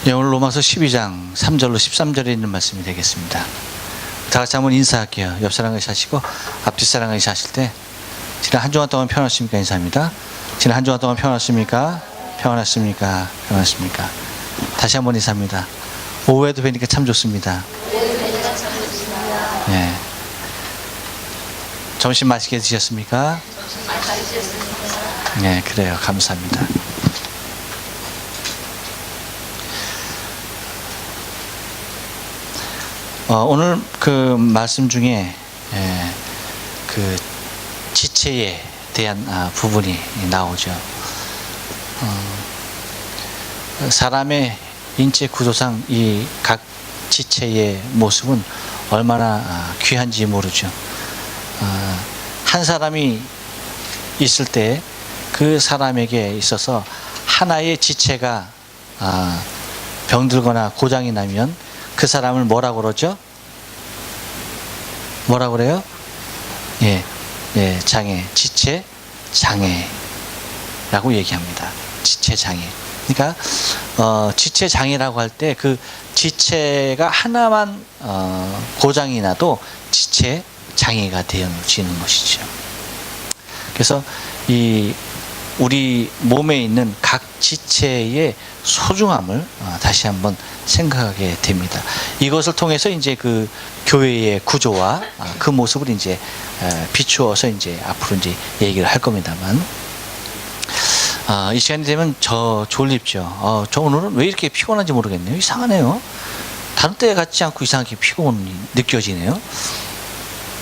예, 오늘 로마서 12장 3절로 13절에 있는 말씀이 되겠습니다. 다 같이 한번 인사할게요. 옆 사람을 인사하시고 앞뒤 사람을 인사하실 때 지난 한 주간 동안 평안하십니까? 인사합니다. 지난 한 주간 동안 평안하십니까? 평안하십니까? 평안하십니까? 다시 한번 인사합니다. 오후에도 뵈니까 참 좋습니다. 예. 점심 맛있게 드셨습니까? 네, 그래요. 감사합니다. 오늘 그 말씀 중에 그 지체에 대한 부분이 나오죠. 사람의 인체 구조상 이 각 지체의 모습은 얼마나 귀한지 모르죠. 한 사람이 있을 때 그 사람에게 있어서 하나의 지체가 병들거나 고장이 나면 그 사람을 뭐라고 그러죠? 뭐라고 그래요? 예, 장애, 지체 장애라고 얘기합니다. 지체 장애. 그러니까 지체 장애라고 할 때 그 지체가 하나만 고장이 나도 지체 장애가 되어지는 것이죠. 그래서 이 우리 몸에 있는 각 지체의 소중함을 다시 한번 생각하게 됩니다. 이것을 통해서 이제 그 교회의 구조와 그 모습을 이제 비추어서 이제 앞으로 이제 얘기를 할 겁니다만, 이 시간이 되면 저 졸립죠. 저 오늘은 왜 이렇게 피곤한지 모르겠네요. 이상하네요. 다른 때 같지 않고 이상하게 피곤이 느껴지네요.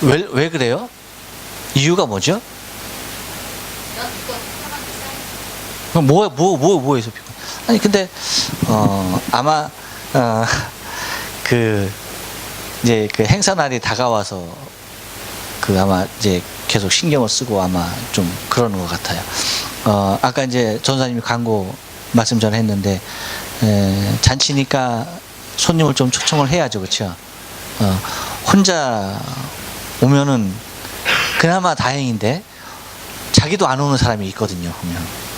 왜 그래요? 이유가 뭐죠? 뭐에서 피곤? 아니 근데 아마 그 이제 그 행사 날이 다가와서 그 아마 이제 계속 신경을 쓰고 아마 좀 그러는 것 같아요. 아까 이제 전사님이 광고 말씀 전에 했는데 잔치니까 손님을 좀 초청을 해야죠, 그렇죠? 혼자 오면은 그나마 다행인데 자기도 안 오는 사람이 있거든요. 보면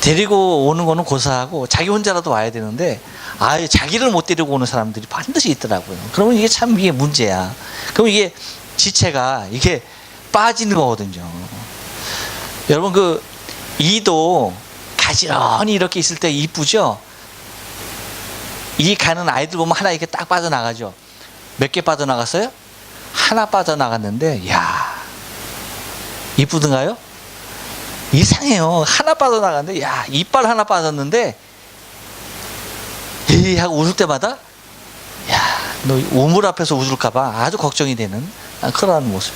데리고 오는 거는 고사하고 자기 혼자라도 와야 되는데 아예 자기를 못 데리고 오는 사람들이 반드시 있더라고요. 그러면 이게 참 이게 문제야. 그럼 이게 지체가 이게 빠지는 거거든요. 여러분 그 이도 가지런히 이렇게 있을 때 이쁘죠? 이 가는 아이들 보면 하나 이렇게 딱 빠져나가죠. 몇 개 빠져나갔어요? 하나 빠져나갔는데 야 이쁘든가요? 이상해요. 하나 빠져나갔는데 야 이빨 하나 빠졌는데 에이 하고 웃을 때마다 야 너 우물 앞에서 웃을까봐 아주 걱정이 되는 그러한 모습.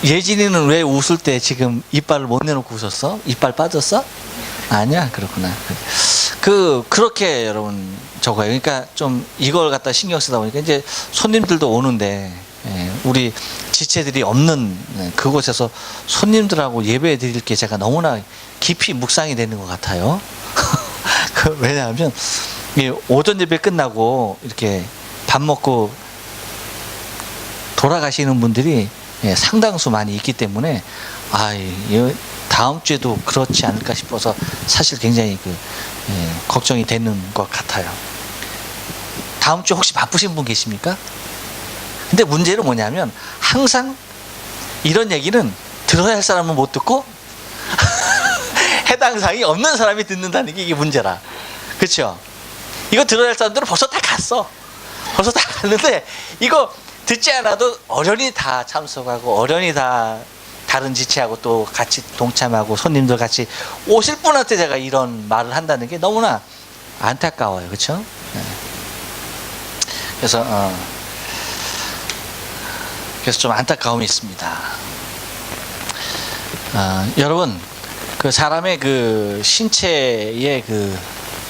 예진이는 왜 웃을 때 지금 이빨을 못 내놓고 웃었어? 이빨 빠졌어? 아니야. 그렇구나. 그렇게 여러분 저거예요. 그러니까 좀 이걸 갖다 신경 쓰다 보니까 이제 손님들도 오는데 우리 지체들이 없는 그곳에서 손님들하고 예배 드릴 게 제가 너무나 깊이 묵상이 되는 것 같아요. 왜냐하면 오전 예배 끝나고 이렇게 밥 먹고 돌아가시는 분들이 상당수 많이 있기 때문에 다음 주에도 그렇지 않을까 싶어서 사실 굉장히 걱정이 되는 것 같아요. 다음 주 혹시 바쁘신 분 계십니까? 근데 문제는 뭐냐면 항상 이런 얘기는 들어야 할 사람은 못 듣고 해당 사항이 없는 사람이 듣는다는 게 이게 문제라. 그렇죠? 이거 들어야 할 사람들은 벌써 다 갔어. 벌써 다 갔는데 이거 듣지 않아도 어련히 다 참석하고 어련히 다 다른 지체하고 또 같이 동참하고 손님들 같이 오실 분한테 제가 이런 말을 한다는 게 너무나 안타까워요. 그렇죠? 그래서 좀 안타까움이 있습니다. 여러분 그 사람의 그 신체의 그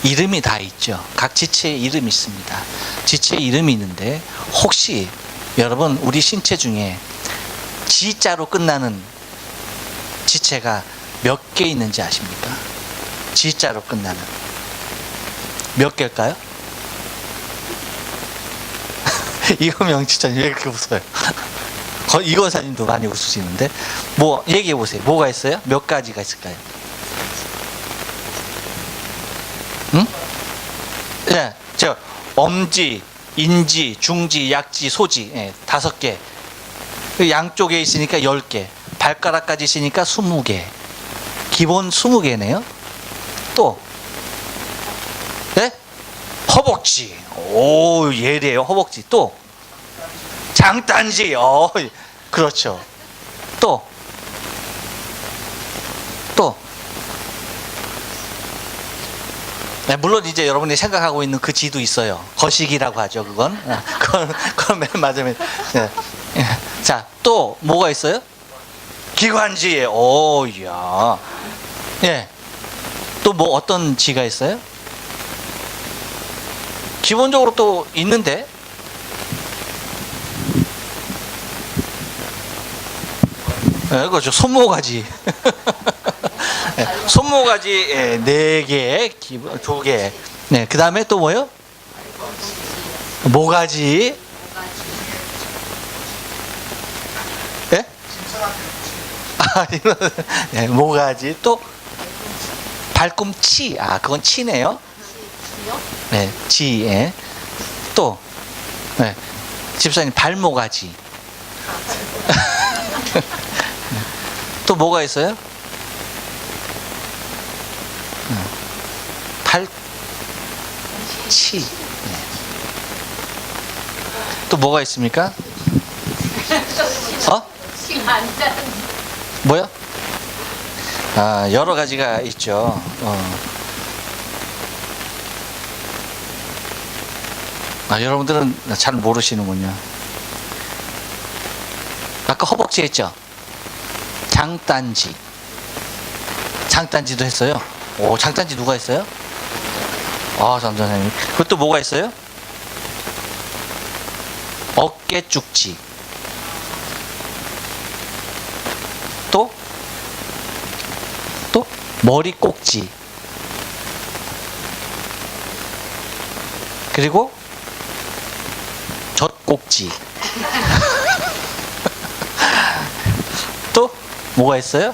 이름이 다 있죠. 각 지체의 이름이 있습니다. 지체의 이름이 있는데 혹시 여러분 우리 신체 중에 지자로 끝나는 지체가 몇 개 있는지 아십니까? 지자로 끝나는 몇 개일까요? 이거 명치찬이 왜 그렇게 웃어요? 이건사님도 많이 웃으시는데 뭐 얘기해 보세요. 뭐가 있어요? 몇 가지가 있을까요? 응? 예, 저 엄지, 인지, 중지, 약지, 소지, 예, 5개. 그 양쪽에 있으니까 10개. 발가락까지 있으니까 20개. 기본 20개네요. 또, 네? 허벅지. 오, 예래요. 허벅지. 또, 장단지. 그렇죠. 또, 네, 물론 이제 여러분이 생각하고 있는 그 지도 있어요. 거시기라고 하죠. 그건 그건 맨 맞으면. 네. 자, 또 뭐가 있어요? 기관지. 오야. 예. 또 뭐 어떤 지가 있어요? 기본적으로 또 있는데. 네, 그렇죠. 손모가지. 손모가지 4개, 2개. 네, 그 다음에 또 뭐요? 모가지. 예? 네, 모가지. 또 발꿈치. 그건 치네요. 네, 지. 예. 또 네, 집사님 발모가지. 또 뭐가 있어요? 팔치. 네. 또 뭐가 있습니까? 뭐요? 여러 가지가 있죠. 여러분들은 잘 모르시는군요. 아까 허벅지 했죠? 장단지. 장단지도 했어요. 오, 장단지 누가 했어요? 선생님. 그것도 뭐가 있어요? 어깨죽지. 또 머리 꼭지. 그리고 젖꼭지. 또 뭐가 있어요?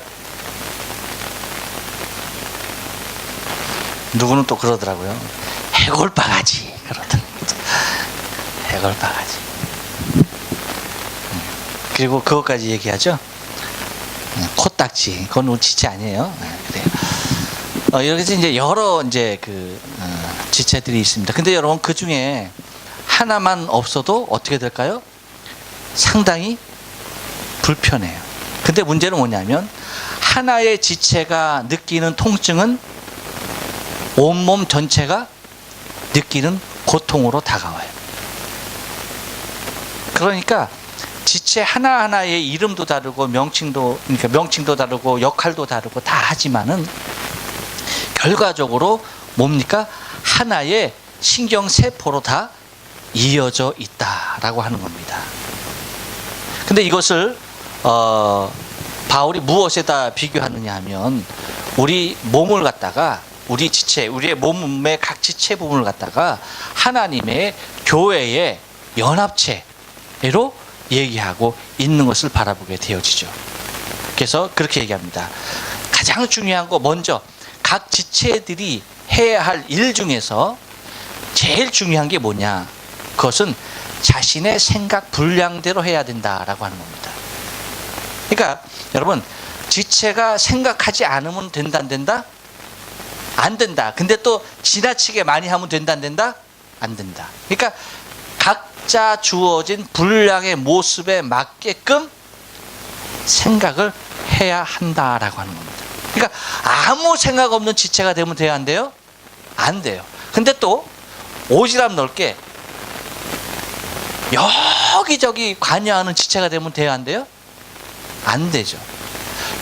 누구는 또 그러더라고요. 해골바가지. 그러더라고요. 해골바가지. 그리고 그것까지 얘기하죠. 코딱지. 그건 지체 아니에요. 그래요. 이렇게 해서 이제 여러 이제 지체들이 있습니다. 근데 여러분 그 중에 하나만 없어도 어떻게 될까요? 상당히 불편해요. 근데 문제는 뭐냐면 하나의 지체가 느끼는 통증은 온몸 전체가 느끼는 고통으로 다가와요. 그러니까 지체 하나하나의 이름도 다르고 명칭도 다르고 역할도 다르고 다 하지만은 결과적으로 뭡니까? 하나의 신경세포로 다 이어져 있다라고 하는 겁니다. 근데 이것을 바울이 무엇에다 비교하느냐 하면 우리 몸을 갖다가 우리 지체, 우리의 몸의 각 지체 부분을 갖다가 하나님의 교회의 연합체로 얘기하고 있는 것을 바라보게 되어지죠. 그래서 그렇게 얘기합니다. 가장 중요한 거 먼저 각 지체들이 해야 할 일 중에서 제일 중요한 게 뭐냐? 그것은 자신의 생각 분량대로 해야 된다라고 하는 겁니다. 그러니까 여러분 지체가 생각하지 않으면 된다 안 된다? 안 된다. 근데 또 지나치게 많이 하면 된다 안 된다? 안 된다. 그러니까 각자 주어진 분량의 모습에 맞게끔 생각을 해야 한다라고 하는 겁니다. 그러니까 아무 생각 없는 지체가 되면 돼야 안 돼요? 안 돼요. 근데 또 오지랖 넓게 여기저기 관여하는 지체가 되면 돼야 안 돼요? 안 되죠.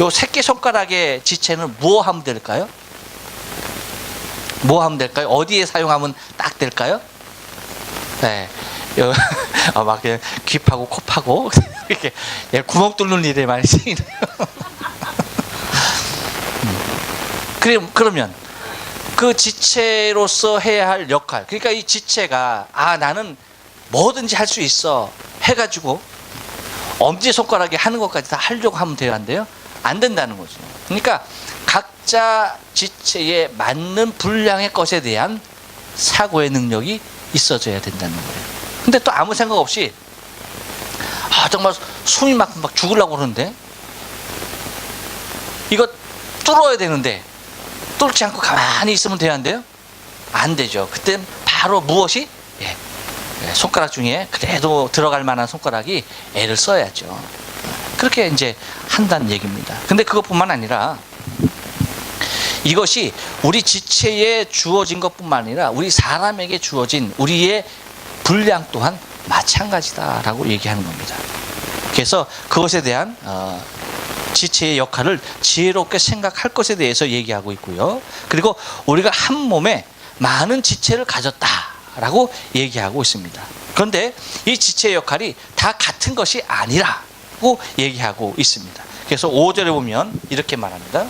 요 새끼손가락의 지체는 뭐 하면 될까요? 뭐 하면 될까요? 어디에 사용하면 딱 될까요? 네. 막 그냥 귀 파고 코 파고 이렇게 구멍 뚫는 일에 많이 쓰이네요. 그러면 그 지체로서 해야 할 역할, 그러니까 이 지체가 나는 뭐든지 할 수 있어 해가지고 엄지손가락이 하는 것까지 다 하려고 하면 돼야 한대요? 안 된다는 거죠. 그러니까 각자 지체에 맞는 분량의 것에 대한 사고의 능력이 있어져야 된다는 거예요. 근데 또 아무 생각 없이 정말 숨이 막 죽으려고 그러는데 이거 뚫어야 되는데 뚫지 않고 가만히 있으면 돼야 한대요? 안 되죠. 그때 바로 무엇이? 손가락 중에 그래도 들어갈 만한 손가락이 애를 써야죠. 그렇게 이제 한다는 얘기입니다. 근데 그것뿐만 아니라 이것이 우리 지체에 주어진 것뿐만 아니라 우리 사람에게 주어진 우리의 분량 또한 마찬가지다라고 얘기하는 겁니다. 그래서 그것에 대한 지체의 역할을 지혜롭게 생각할 것에 대해서 얘기하고 있고요. 그리고 우리가 한 몸에 많은 지체를 가졌다라고 얘기하고 있습니다. 그런데 이 지체의 역할이 다 같은 것이 아니라고 얘기하고 있습니다. 그래서 5절에 보면 이렇게 말합니다.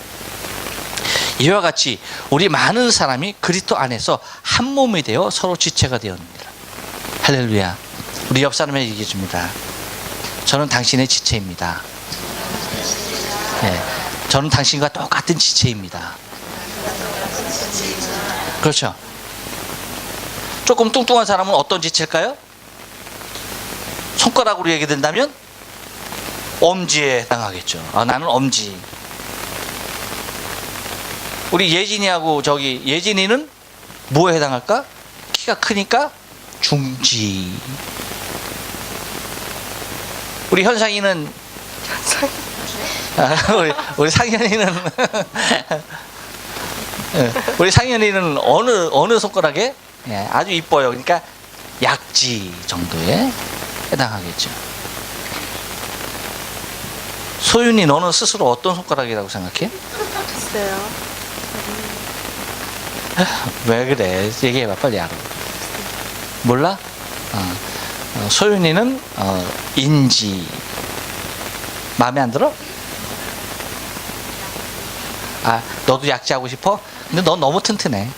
이와 같이 우리 많은 사람이 그리스도 안에서 한 몸이 되어 서로 지체가 되었습니다. 할렐루야. 우리 옆 사람에게 얘기해 줍니다. 저는 당신의 지체입니다. 저는 당신과 똑같은 지체입니다. 그렇죠. 조금 뚱뚱한 사람은 어떤 지체일까요? 손가락으로 얘기된다면 엄지에 해당하겠죠. 나는 엄지. 우리 예진이하고 예진이는 뭐에 해당할까? 키가 크니까 중지. 우리 현상이는 우리 상현이는 우리 상현이는 어느 손가락에 아주 이뻐요. 그러니까 약지 정도에 해당하겠죠. 소윤이, 너는 스스로 어떤 손가락이라고 생각해? 글쎄요. 왜 그래? 얘기해봐, 빨리 알아. 몰라? 소윤이는 인지. 마음에 안 들어? 너도 약지하고 싶어? 근데 너 너무 튼튼해.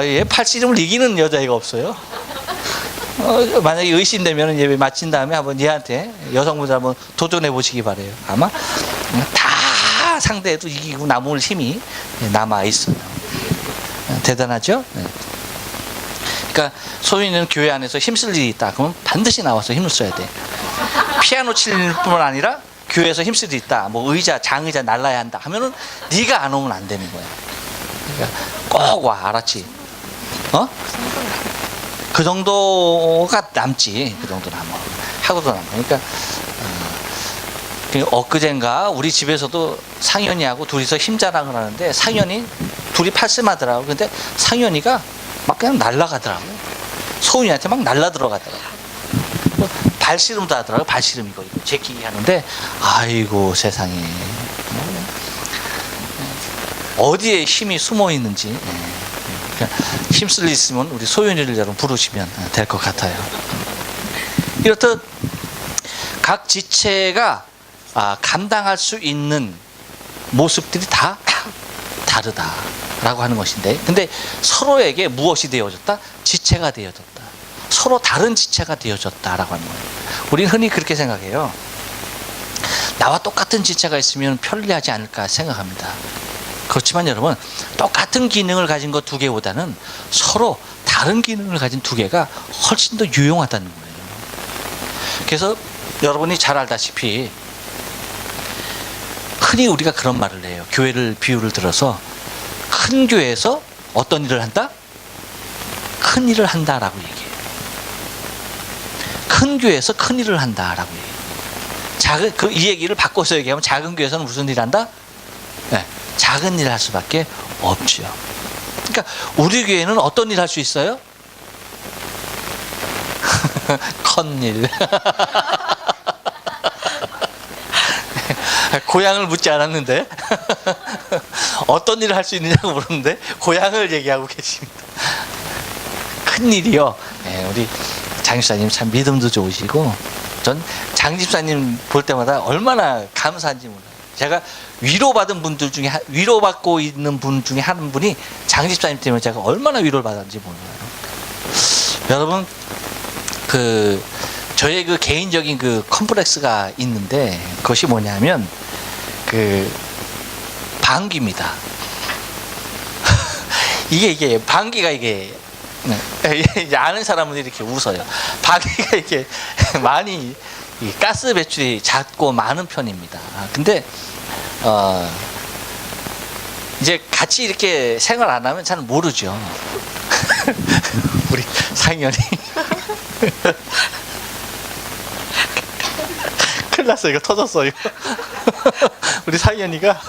얘 팔씨름을 이기는 여자애가 없어요. 만약에 의심되면 예배 마친 다음에 한번 얘한테, 여성분들 한번 도전해 보시기 바래요. 아마 다 상대해도 이기고 남을 힘이 남아 있어요. 대단하죠? 그러니까 소윤이는 교회 안에서 힘쓸 일이 있다. 그러면 반드시 나와서 힘을 써야 돼. 피아노 칠 뿐만 아니라 교회에서 힘쓸 일이 있다. 뭐 의자, 장의자 날라야 한다 하면은 네가 안 오면 안 되는 거야. 그러니까 꼭 와, 알았지? 그 정도가 남지. 그 정도 남아. 하고도 남아. 그러니까 엊그젠가 우리 집에서도 상현이하고 둘이서 힘자랑을 하는데 상현이 둘이 팔씀하더라고. 근데 상현이가 막 그냥 날아가더라고. 소은이한테 막 날라 들어가더라고. 발씨름도 하더라고. 발씨름 이거 제끼기 하는데 아이고 세상에 어디에 힘이 숨어 있는지. 힘쓸 일 있으면 우리 소윤이를 여러분 부르시면 될 것 같아요. 이렇듯 각 지체가 감당할 수 있는 모습들이 다 다르다라고 하는 것인데, 근데 서로에게 무엇이 되어졌다? 지체가 되어졌다. 서로 다른 지체가 되어졌다라고 하는 거예요. 우리는 흔히 그렇게 생각해요. 나와 똑같은 지체가 있으면 편리하지 않을까 생각합니다. 그렇지만 여러분, 똑같은 기능을 가진 것 두 개보다는 서로 다른 기능을 가진 두 개가 훨씬 더 유용하다는 거예요. 그래서 여러분이 잘 알다시피 흔히 우리가 그런 말을 해요. 교회를 비유를 들어서 큰 교회에서 어떤 일을 한다? 큰 일을 한다라고 얘기해요. 큰 교회에서 큰 일을 한다라고 얘기해요. 이 얘기를 바꿔서 얘기하면 작은 교회에서는 무슨 일을 한다? 작은 일을 할 수밖에 없죠. 그러니까 우리 교회는 어떤 일 할 수 있어요? 큰 일. 고향을 묻지 않았는데 어떤 일을 할 수 있느냐고 물었는데 고향을 얘기하고 계십니다. 큰 일이요. 우리 장 집사님 참 믿음도 좋으시고, 전 장 집사님 볼 때마다 얼마나 감사한지 몰라요. 제가 위로받은 분들 중에 위로받고 있는 분 중에 한 분이 장 집사님 때문에 제가 얼마나 위로를 받았는지 몰라요. 여러분, 저의 개인적인 컴플렉스가 있는데, 그것이 뭐냐면 방귀입니다. 이게 방귀가 이제 아는 사람은 이렇게 웃어요. 방귀가 이게 많이 이 가스 배출이 작고 많은 편입니다. 근데 이제 같이 이렇게 생활 안 하면 잘 모르죠. 우리 상현이 큰일 났어. 이거 터졌어. 이거. 우리 상현이가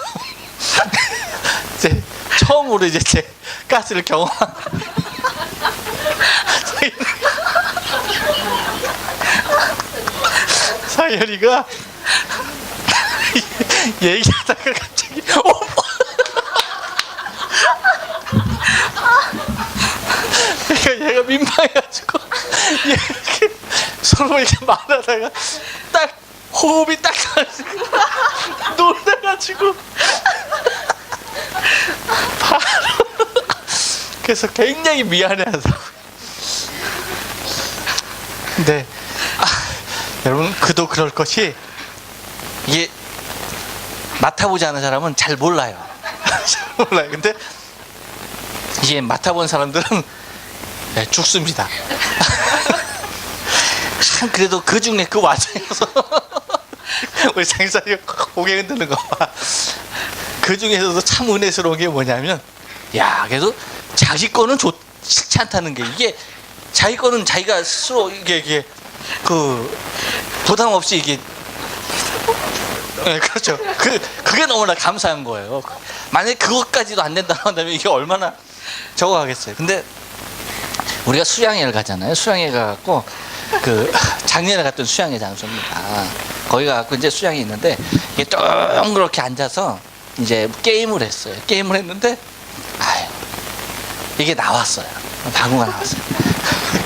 이제 처음으로 이제 제 가스를 경험한 상현이가 얘기하다가 갑자기 얘가 민망해가지고 이렇게 서로 이렇게 말하다가 딱 호흡이 딱 놀래가지고 바로 그래서 굉장히 미안해하더라고요. 근데 여러분, 그도 그럴 것이, 이게 맡아보지 않은 사람은 잘 몰라요. 잘 몰라요. 근데 이게 맡아본 사람들은 죽습니다. 참, 그래도 그 중에 그 와중에서 우리 장사님 고개 흔드는 거 봐. 그 중에서도 참 은혜스러운 게 뭐냐면, 야, 그래도 자기 거는 싫지 않다는 게, 이게 자기 거는 자기가 스스로 이게 부담 없이 이게, 네, 그렇죠. 그게 너무나 감사한 거예요. 만약에 그것까지도 안 된다고 한다면 이게 얼마나 적어가겠어요. 근데 우리가 수양회를 가잖아요. 수양회 가갖고 작년에 갔던 수양회 장소입니다. 거기 가갖고 이제 수양이 있는데, 이게 동그랗게 앉아서 이제 게임을 했어요. 게임을 했는데, 이게 나왔어요. 방구가 나왔어요.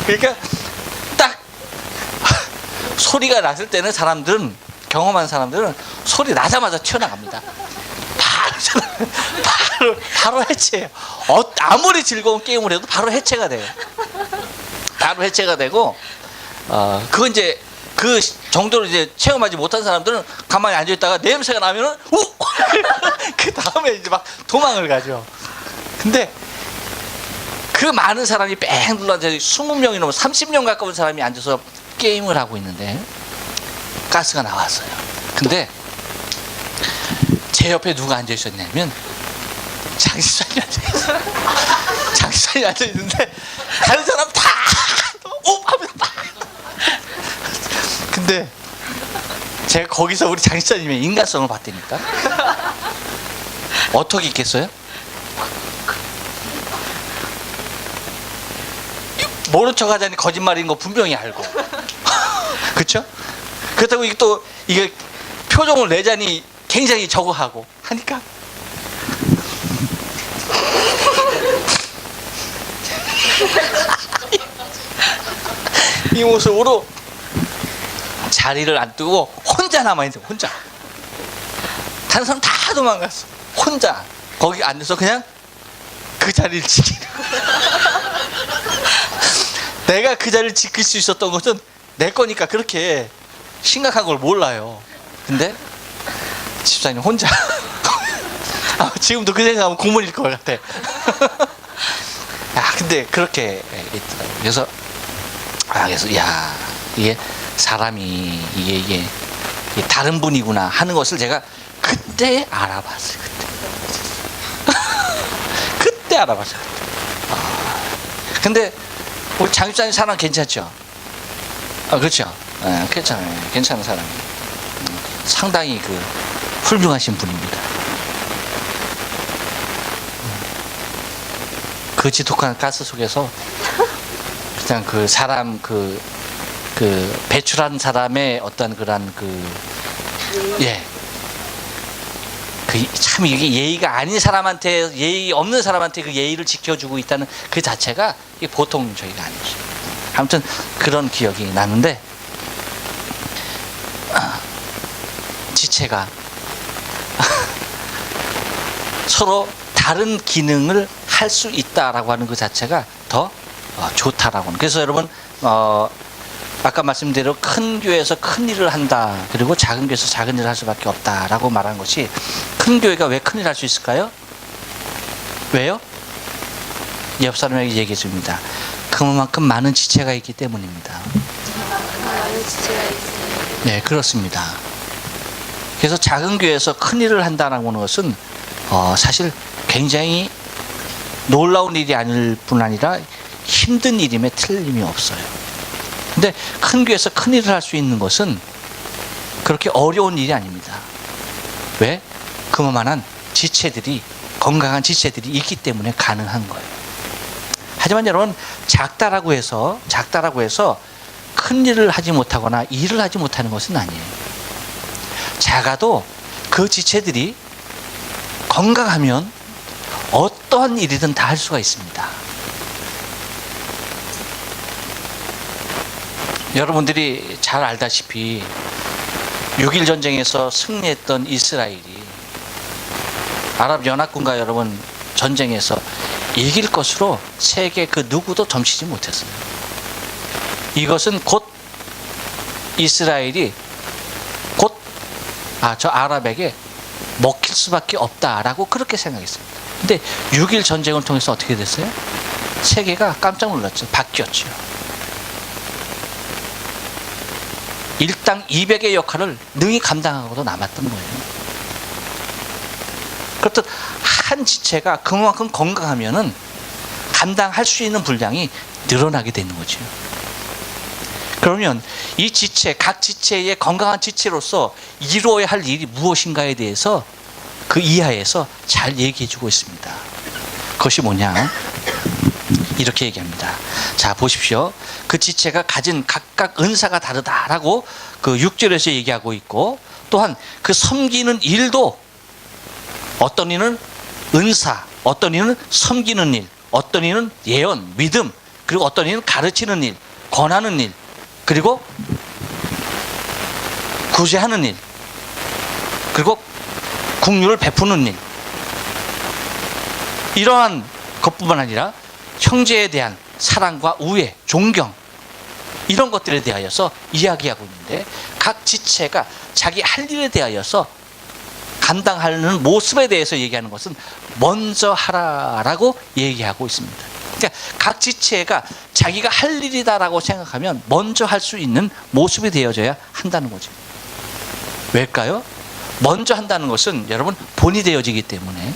그러니까 딱 소리가 났을 때는 경험한 사람들은 소리 나자마자 튀어나갑니다. 바로 해체해요. 아무리 즐거운 게임을 해도 바로 해체가 돼요. 바로 해체가 되고, 그건 이제 그 정도로 이제 체험하지 못한 사람들은 가만히 앉아있다가 냄새가 나면은 그 다음에 이제 막 도망을 가죠. 근데 그 많은 사람이 뺑 둘러앉아 20명이 넘어 30명 가까운 사람이 앉아서 게임을 하고 있는데 가스가 나왔어요. 근데 제 옆에 누가 앉아 있었냐면 장시환이 앉아 있어요. 장시환이 앉아 있는데 다른 사람 다 하면서 근데 제가 거기서 우리 장시환님의 인간성을 봤다니까. 어떻게 있겠어요? 모른 척 하자니 거짓말인 거 분명히 알고. 그렇죠? 그렇다고 이게 표정을 내자니 굉장히 저거하고 하니까 이 모습으로 자리를 안 뜨고 혼자 남아있어요. 혼자. 다른 사람 다 도망갔어. 혼자 거기 앉아서 그냥 그 자리를 지키는. 내가 그 자리를 지킬 수 있었던 것은 내 거니까 그렇게 심각한 걸 몰라요. 근데 집사님 혼자 지금도 그 생각하면 고문일 것 같아. 근데 그렇게 있더라고요. 그래서 야, 이게 사람이 이게 다른 분이구나 하는 것을 제가 그때 알아봤어요. 그때 알아봤어요. 근데 우리 장집사님 사람 괜찮죠? 그렇죠. 괜찮아요. 괜찮은 사람이에요. 상당히 훌륭하신 분입니다. 그 지독한 가스 속에서 그냥 사람 배출한 사람의 어떤 그런 참 이게 예의가 아닌 사람한테, 예의 없는 사람한테 그 예의를 지켜주고 있다는 그 자체가 이게 보통 저희가 아니죠. 아무튼 그런 기억이 나는데, 지체가 서로 다른 기능을 할 수 있다라고 하는 그 자체가 더 좋다라고는. 그래서 여러분 아까 말씀대로 큰 교회에서 큰 일을 한다, 그리고 작은 교회에서 작은 일을 할 수밖에 없다라고 말한 것이, 큰 교회가 왜 큰 일을 할 수 있을까요? 왜요? 옆 사람에게 얘기해 줍니다. 그만큼 많은 지체가 있기 때문입니다. 많은 지체가 있어요. 네, 그렇습니다. 그래서 작은 교회에서 큰 일을 한다는 것은 사실 굉장히 놀라운 일이 아닐 뿐 아니라 힘든 일임에 틀림이 없어요. 근데 큰 교회에서 큰 일을 할 수 있는 것은 그렇게 어려운 일이 아닙니다. 왜? 그만한 지체들이, 건강한 지체들이 있기 때문에 가능한 거예요. 하지만 여러분, 작다라고 해서 큰 일을 하지 못하거나 일을 하지 못하는 것은 아니에요. 작아도 그 지체들이 건강하면 어떠한 일이든 다 할 수가 있습니다. 여러분들이 잘 알다시피 6.1 전쟁에서 승리했던 이스라엘이 아랍연합군과 여러분 전쟁에서 이길 것으로 세계 그 누구도 점치지 못했어요. 이것은 곧 이스라엘이 곧 저 아랍에게 먹힐 수밖에 없다라고 그렇게 생각했습니다. 근데 6.1 전쟁을 통해서 어떻게 됐어요? 세계가 깜짝 놀랐죠. 바뀌었죠. 일당 200의 역할을 능히 감당하고도 남았던 거예요. 그렇듯 한 지체가 그만큼 건강하면은 감당할 수 있는 분량이 늘어나게 되는 거죠. 그러면 이 지체, 각 지체의 건강한 지체로서 이루어야 할 일이 무엇인가에 대해서 그 이하에서 잘 얘기해 주고 있습니다. 그것이 뭐냐? 이렇게 얘기합니다. 자, 보십시오. 그 지체가 가진 각각 은사가 다르다라고 그 6절에서 얘기하고 있고, 또한 그 섬기는 일도 어떤 이는 은사, 어떤 이는 섬기는 일, 어떤 이는 예언, 믿음, 그리고 어떤 이는 가르치는 일, 권하는 일, 그리고 구제하는 일, 그리고 긍휼을 베푸는 일, 이러한 것뿐만 아니라 형제에 대한 사랑과 우애, 존경, 이런 것들에 대하여서 이야기하고 있는데, 각 지체가 자기 할 일에 대하여서 감당하는 모습에 대해서 얘기하는 것은 먼저 하라라고 얘기하고 있습니다. 그러니까 각 지체가 자기가 할 일이다라고 생각하면 먼저 할 수 있는 모습이 되어져야 한다는 거죠. 왜일까요? 먼저 한다는 것은 여러분 본이 되어지기 때문에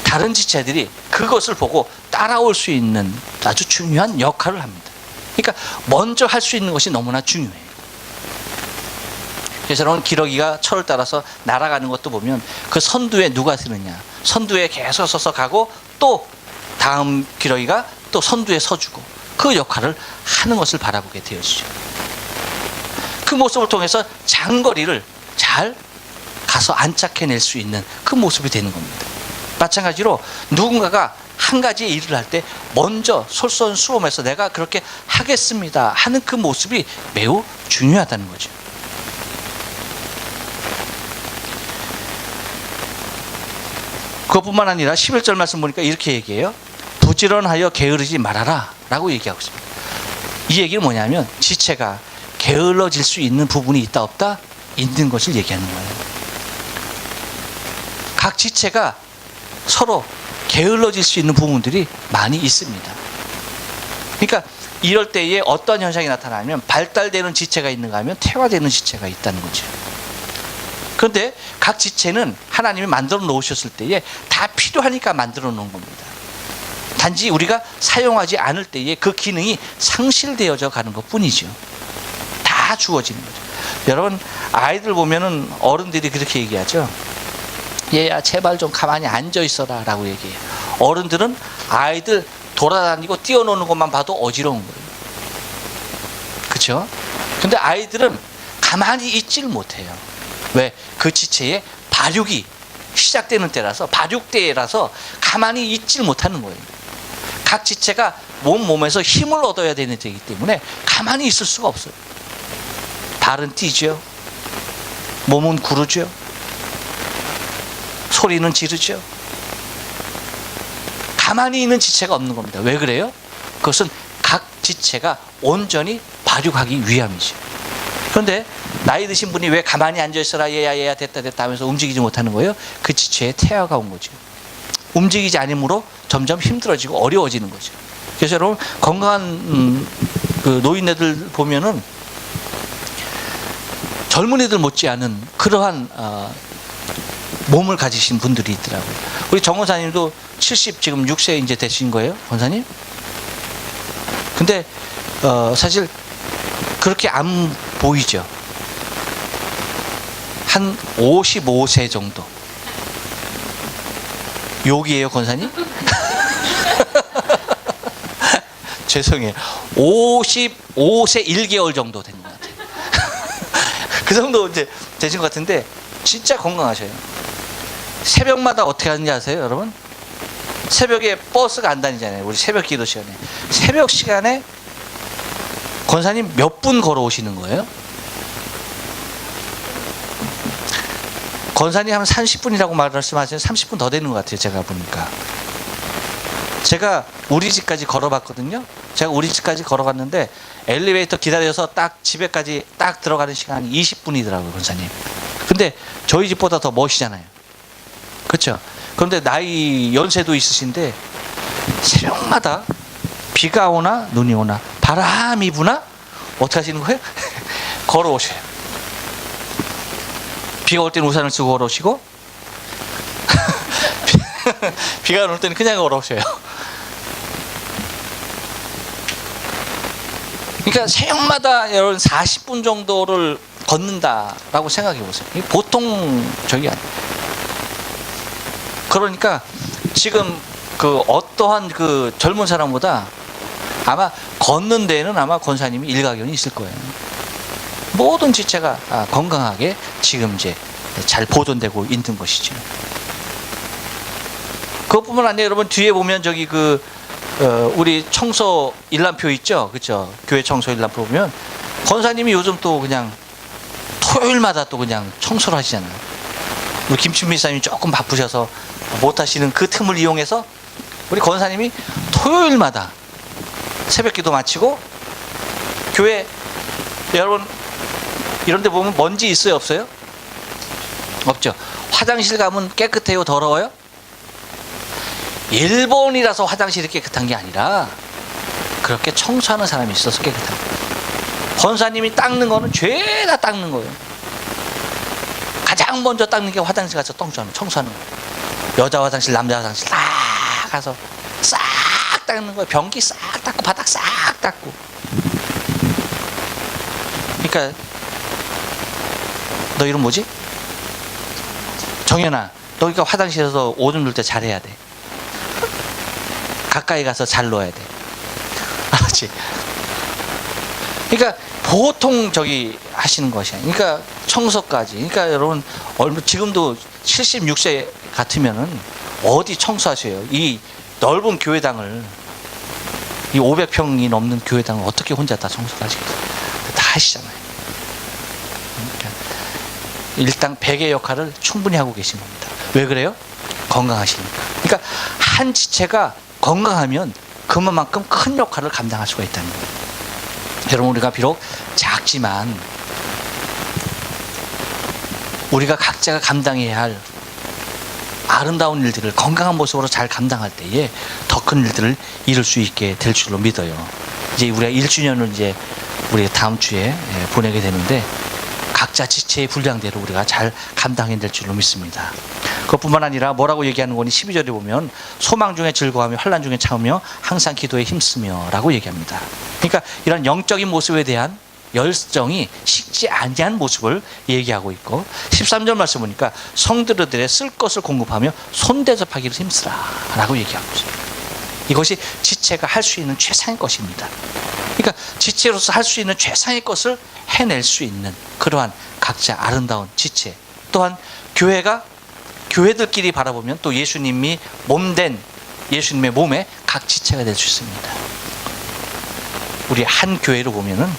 다른 지체들이 그것을 보고 따라올 수 있는 아주 중요한 역할을 합니다. 그러니까 먼저 할 수 있는 것이 너무나 중요해요. 그래서 여러분, 기러기가 철을 따라서 날아가는 것도 보면 그 선두에 누가 서느냐, 선두에 계속 서서 가고 또 다음 기러기가 또 선두에 서주고 그 역할을 하는 것을 바라보게 되어지죠. 그 모습을 통해서 장거리를 잘 가서 안착해낼 수 있는 그 모습이 되는 겁니다. 마찬가지로 누군가가 한 가지 일을 할 때 먼저 솔선수범해서 내가 그렇게 하겠습니다 하는 그 모습이 매우 중요하다는 거죠. 그것뿐만 아니라 11절 말씀 보니까 이렇게 얘기해요. 부지런하여 게으르지 말아라 라고 얘기하고 있습니다. 이 얘기는 뭐냐면 지체가 게을러질 수 있는 부분이 있다 없다? 있는 것을 얘기하는 거예요. 각 지체가 서로 게을러질 수 있는 부분들이 많이 있습니다. 그러니까 이럴 때에 어떤 현상이 나타나면 발달되는 지체가 있는가 하면 퇴화되는 지체가 있다는 거죠. 그런데 각 지체는 하나님이 만들어 놓으셨을 때에 다 필요하니까 만들어 놓은 겁니다. 단지 우리가 사용하지 않을 때에 그 기능이 상실되어져 가는 것 뿐이죠. 다 주어지는 거죠. 여러분, 아이들 보면은 어른들이 그렇게 얘기하죠. 얘야 제발 좀 가만히 앉아 있어라 라고 얘기해요. 어른들은 아이들 돌아다니고 뛰어노는 것만 봐도 어지러운 거예요. 그렇죠? 근데 아이들은 가만히 있질 못해요. 왜? 그 지체의 발육이 시작되는 때라서, 발육때라서 가만히 있질 못하는 거예요. 각 지체가 몸에서 힘을 얻어야 되는 때이기 때문에 가만히 있을 수가 없어요. 발은 뛰죠. 몸은 구르죠. 소리는 지르죠. 가만히 있는 지체가 없는 겁니다. 왜 그래요? 그것은 각 지체가 온전히 발육하기 위함이죠. 그런데 나이 드신 분이 왜 가만히 앉아있어라 얘야 됐다 하면서 움직이지 못하는 거예요? 그 지체에 태아가 온 거죠. 움직이지 않으므로 점점 힘들어지고 어려워지는 거죠. 그래서 여러분 건강한 그 노인네들 보면은 젊은이들 못지않은 그러한 몸을 가지신 분들이 있더라고요. 우리 정 권사님도 70 지금 6세 이제 되신 거예요, 권사님? 근데 사실 그렇게 안 보이죠. 한 55세 정도. 욕이에요, 권사님? 죄송해요. 55세 1개월 정도 되는 것 같아요. 그 정도 이제 되신 것 같은데 진짜 건강하셔요. 새벽마다 어떻게 하는지 아세요, 여러분? 새벽에 버스가 안 다니잖아요. 우리 새벽 기도 시간에. 새벽 시간에 권사님 몇 분 걸어오시는 거예요? 권사님 한 30분이라고 말씀하시면 30분 더 되는 것 같아요. 제가 보니까. 제가 우리 집까지 걸어봤거든요. 제가 우리 집까지 걸어갔는데 엘리베이터 기다려서 딱 집에까지 딱 들어가는 시간이 20분이더라고요, 권사님. 근데 저희 집보다 더 멋이잖아요. 그렇죠? 그런데 나이 연세도 있으신데 새벽마다 비가 오나 눈이 오나 바람이 부나 어떻게 하시는 거예요? 걸어오셔요. 비가 올 때는 우산을 쓰고 걸어오시고 비가 올 때는 그냥 걸어오셔요. 그러니까 새벽마다 여러분 40분 정도를 걷는다라고 생각해 보세요. 이게 보통 적이 아니에요. 그러니까 지금 그 어떠한 그 젊은 사람보다 아마 걷는 데에는 아마 권사님이 일가견이 있을 거예요. 모든 지체가 건강하게 지금 이제 잘 보존되고 있는 것이죠. 그것뿐만 아니라 여러분 뒤에 보면 저기 우리 청소 일람표 있죠, 그렇죠? 교회 청소 일람표 보면 권사님이 요즘 또 그냥 토요일마다 또 그냥 청소를 하시잖아요. 우리 김춘미 사님이 조금 바쁘셔서 못 하시는 그 틈을 이용해서 우리 권사님이 토요일마다 새벽기도 마치고 교회 여러분 이런 데 보면 먼지 있어요, 없어요? 없죠. 화장실 가면 깨끗해요, 더러워요? 일본이라서 화장실이 깨끗한 게 아니라 그렇게 청소하는 사람이 있어서 깨끗한 거예요. 권사님이 닦는 거는 죄다 닦는 거예요. 가장 먼저 닦는 게 화장실 가서 청소하는 거예요. 여자 화장실, 남자 화장실 다 가서 싹 닦는 거예요. 변기 싹 닦고 바닥 싹 닦고. 그러니까 너 이름 뭐지? 정연아, 너 그러니까 화장실에서 오줌 눌 때 잘해야 돼. 가까이 가서 잘 넣어야 돼. 알았지? 그러니까 보통 저기 하시는 것이 아니에요. 그러니까 청소까지. 그러니까 여러분 지금도 76세 같으면은 어디 청소하셔요? 이 넓은 교회당을, 이 500평이 넘는 교회당을 어떻게 혼자 다 청소를 하시겠어요? 다 하시잖아요. 그러니까 일당 100의 역할을 충분히 하고 계신 겁니다. 왜 그래요? 건강하시니까. 그러니까 한 지체가 건강하면 그만큼 큰 역할을 감당할 수가 있다는 거예요. 여러분 우리가 비록 작지만 우리가 각자가 감당해야 할 아름다운 일들을 건강한 모습으로 잘 감당할 때에 더 큰 일들을 이룰 수 있게 될 줄로 믿어요. 이제 우리가 1주년을 이제 우리 다음 주에 보내게 되는데 각자 지체의 분량대로 우리가 잘 감당해낼 줄로 믿습니다. 그것뿐만 아니라 뭐라고 얘기하는 거니 12절에 보면 소망 중에 즐거워하며 환난 중에 참으며 항상 기도에 힘쓰며 라고 얘기합니다. 그러니까 이런 영적인 모습에 대한 열정이 식지 아니한 모습을 얘기하고 있고 13절 말씀 보니까 성도들의 쓸 것을 공급하며 손대접하기를 힘쓰라 라고 얘기하고 있습니다. 이것이 지체가 할 수 있는 최상의 것입니다. 그러니까 지체로서 할 수 있는 최상의 것을 해낼 수 있는 그러한 각자 아름다운 지체, 또한 교회들끼리 바라보면 또 예수님이 몸된 예수님의 몸에 각 지체가 될 수 있습니다. 우리 한 교회로 보면은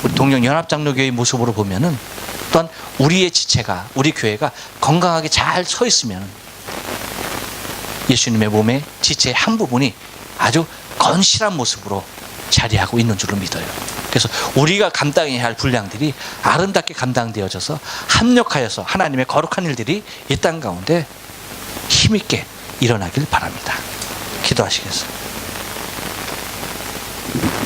우리 동령연합장로교회의 모습으로 보면은 또한 우리의 지체가, 우리 교회가 건강하게 잘 서 있으면 예수님의 몸의 지체의 한 부분이 아주 건실한 모습으로 자리하고 있는 줄로 믿어요. 그래서 우리가 감당해야 할 분량들이 아름답게 감당되어져서 합력하여서 하나님의 거룩한 일들이 이 땅 가운데 힘있게 일어나길 바랍니다. 기도하시겠어요?